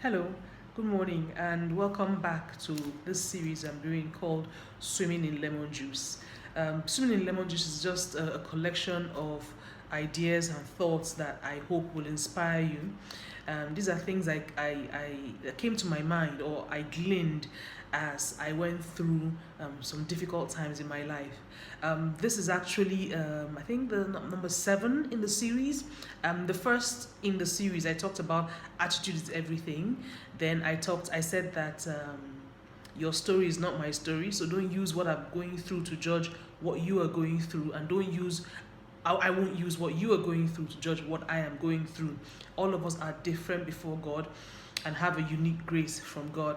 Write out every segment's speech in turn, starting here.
Hello, good morning, and welcome back to this series I'm doing called Swimming in Lemon Juice. Swimming in Lemon Juice is just a collection of ideas and thoughts that I hope will inspire you. These are things that came to my mind or I gleaned as I went through some difficult times in my life. This is actually, I think, the number 7 in the series. The first in the series, I talked about attitude is everything. Then I said that your story is not my story, so don't use what I'm going through to judge what you are going through, and don't use I won't use what you are going through to judge what I am going through. All of us are different before God and have a unique grace from God.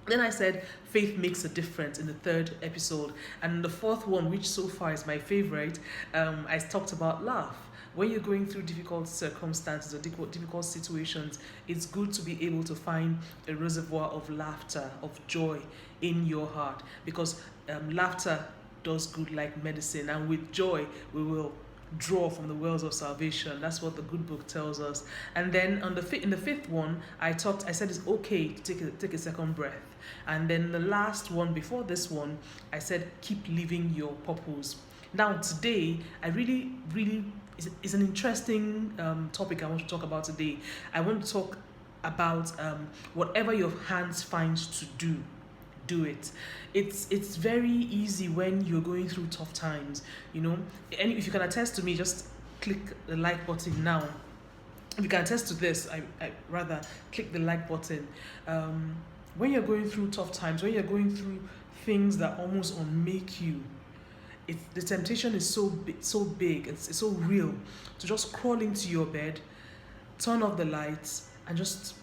Then I said faith makes a difference in the third episode. And the fourth one, which so far is my favorite, I talked about laugh. When you're going through difficult circumstances or difficult situations, it's good to be able to find a reservoir of laughter, of joy in your heart, because laughter does good like medicine, and with joy we will draw from the wells of salvation. That's what the good book tells us. And then in the fifth one, I said it's okay to take a second breath. And then the last one before this one, I said keep living your purpose. Now today, I really it's an interesting topic I want to talk about today. I want to talk about whatever your hands find to do it. It's very easy when you're going through tough times, and if you can attest to me, just click the like button now. If you can attest to this, I rather click the like button. When you're going through tough times, when you're going through things that almost unmake you, the temptation is so big, it's so real, to just crawl into your bed, turn off the lights, and just,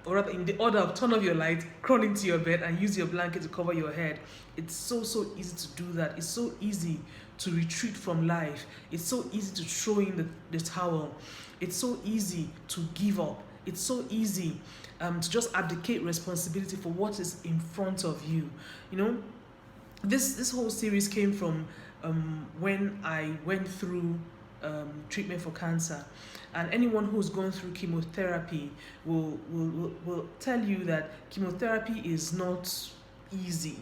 or rather in the order of turn off your light, crawl into your bed and use your blanket to cover your head. It's so easy to do that. It's so easy to retreat from life. It's so easy to throw in the towel. It's so easy to give up. It's so easy to just abdicate responsibility for what is in front of you. This whole series came from when I went through treatment for cancer. And anyone who's gone through chemotherapy will tell you that chemotherapy is not easy.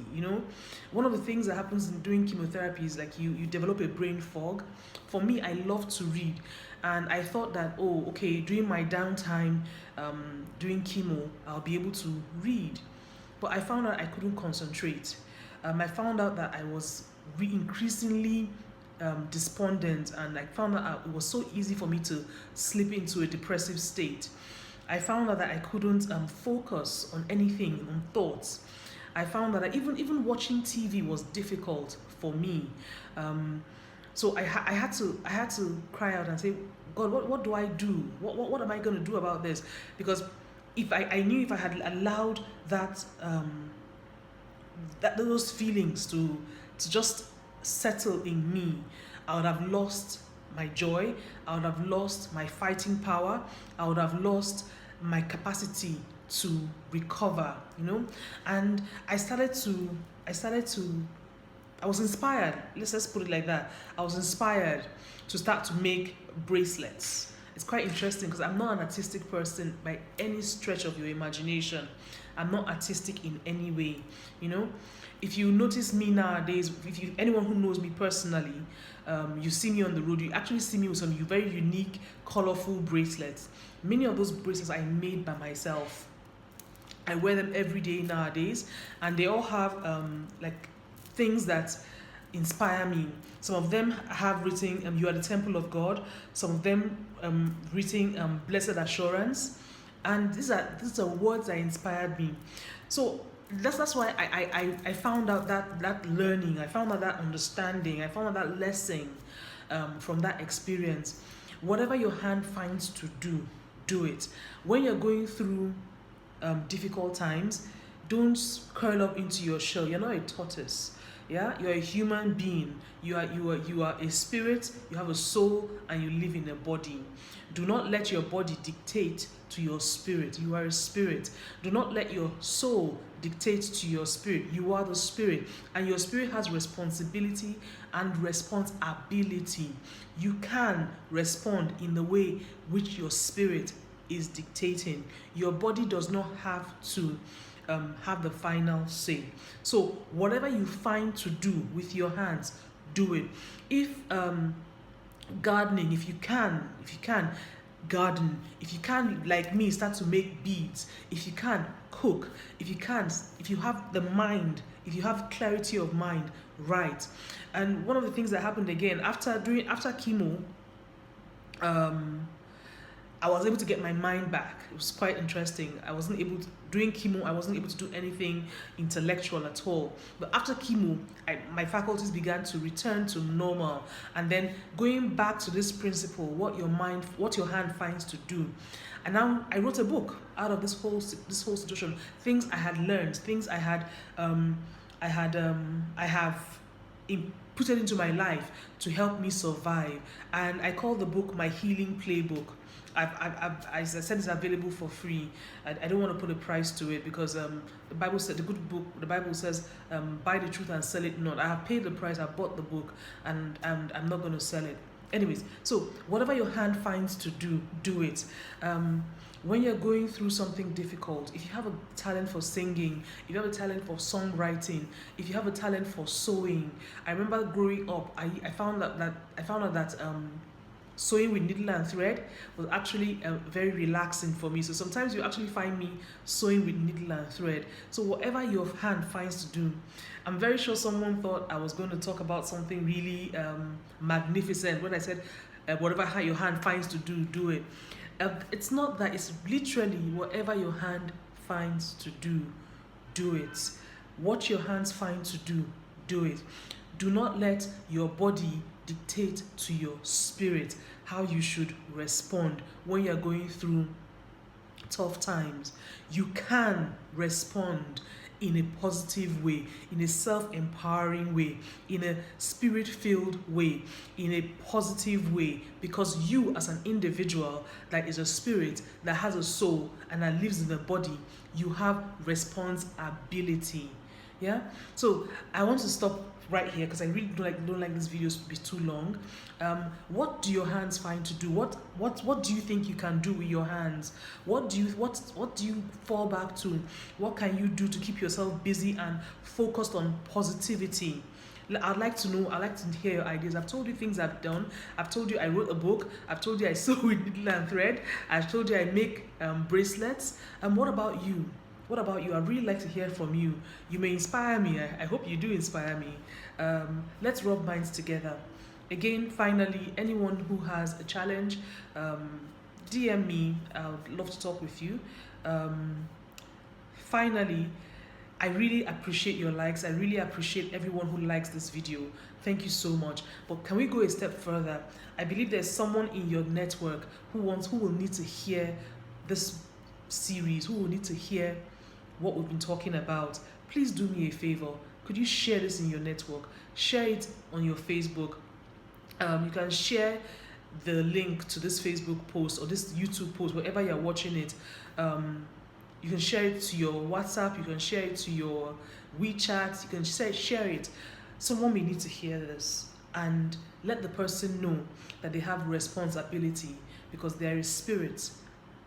One of the things that happens in doing chemotherapy is like you develop a brain fog. For me, I love to read, and I thought that, during my downtime doing chemo, I'll be able to read. But I found out I couldn't concentrate. I found out that I was increasingly despondent, and I found out it was so easy for me to slip into a depressive state. I found out that I couldn't focus on anything, on thoughts. I found out that even watching TV was difficult for me. So I had to cry out and say, God, what do I do? What am I going to do about this? Because if I knew if I had allowed those feelings to just settle in me, I would have lost my joy, I would have lost my fighting power, I would have lost my capacity to recover, and I was inspired, let's put it like that. I was inspired to start to make bracelets. It's quite interesting because I'm not an artistic person by any stretch of your imagination. I'm not artistic in any way, If you notice me nowadays, anyone who knows me personally, you see me on the road, you actually see me with some very unique, colorful bracelets. Many of those bracelets I made by myself. I wear them every day nowadays, and they all have things that inspire me. Some of them have written, you are the temple of God. Some of them written, blessed assurance. And these are words that inspired me. So that's why I found out that learning, I found out that understanding, I found out that lesson from that experience. Whatever your hand finds to do it. When you're going through difficult times, don't curl up into your shell. You're not a tortoise. Yeah, you're a human being. You are a spirit. You have a soul, and you live in a body. Do not let your body dictate to your spirit. You are a spirit. Do not let your soul dictate to your spirit. You are the spirit, and your spirit has responsibility and responsibility. You can respond in the way which your spirit is dictating. Your body does not have to have the final say. So whatever you find to do with your hands, do it. If gardening, if you can garden, if you can, like me, start to make beads, if you can cook, if you have the mind, if you have clarity of mind, right. And one of the things that happened again after chemo, I was able to get my mind back. It was quite interesting. During chemo, I wasn't able to do anything intellectual at all. But after chemo, my faculties began to return to normal. And then going back to this principle, what your hand finds to do. And now I wrote a book out of this whole situation. Things I had learned, things I have put it into my life to help me survive. And I call the book my healing playbook. As I said, it's available for free. I don't want to put a price to it because the Bible said, the Bible says, buy the truth and sell it not. I have paid the price, I bought the book, and I'm not going to sell it. Anyways, so whatever your hand finds to do it. When you're going through something difficult, if you have a talent for singing, if you have a talent for songwriting, if you have a talent for sewing. I remember growing up, I found out that sewing with needle and thread was actually very relaxing for me. So sometimes you actually find me sewing with needle and thread. So whatever your hand finds to do, I'm very sure someone thought I was going to talk about something really magnificent when I said whatever your hand finds to do it. It's not that. It's literally whatever your hand finds to do it. What your hands find to do it. Do not let your body dictate to your spirit how you should respond when you're going through tough times. You can respond in a positive way, in a self-empowering way, in a spirit-filled way, in a positive way, because you as an individual that is a spirit, that has a soul, and that lives in a body, you have responsibility. Yeah. So I want to stop right here because I really don't like this videos to be too long. What do your hands find to do? What do you think you can do with your hands? What do you fall back to? What can you do to keep yourself busy and focused on positivity? I'd like to know. I'd like to hear your ideas. I've told you things I've done. I've told you I wrote a book. I've told you I sew with needle and thread. I've told you I make bracelets. And what about you? What about you? I'd really like to hear from you. You may inspire me. I hope you do inspire me. Let's rub minds together. Again, finally, anyone who has a challenge, DM me. I would love to talk with you. Finally, I really appreciate your likes. I really appreciate everyone who likes this video. Thank you so much. But can we go a step further? I believe there's someone in your network who will need to hear this series, who will need to hear what we've been talking about. Please do me a favor. Could you share this in your network? Share it on your Facebook. You can share the link to this Facebook post or this YouTube post, wherever you're watching it. You can share it to your WhatsApp. You can share it to your WeChat. You can share it. Someone may need to hear this, and let the person know that they have responsibility, because there is spirit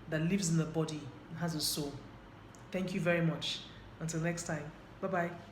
that lives in the body and has a soul. Thank you very much. Until next time. Bye-bye.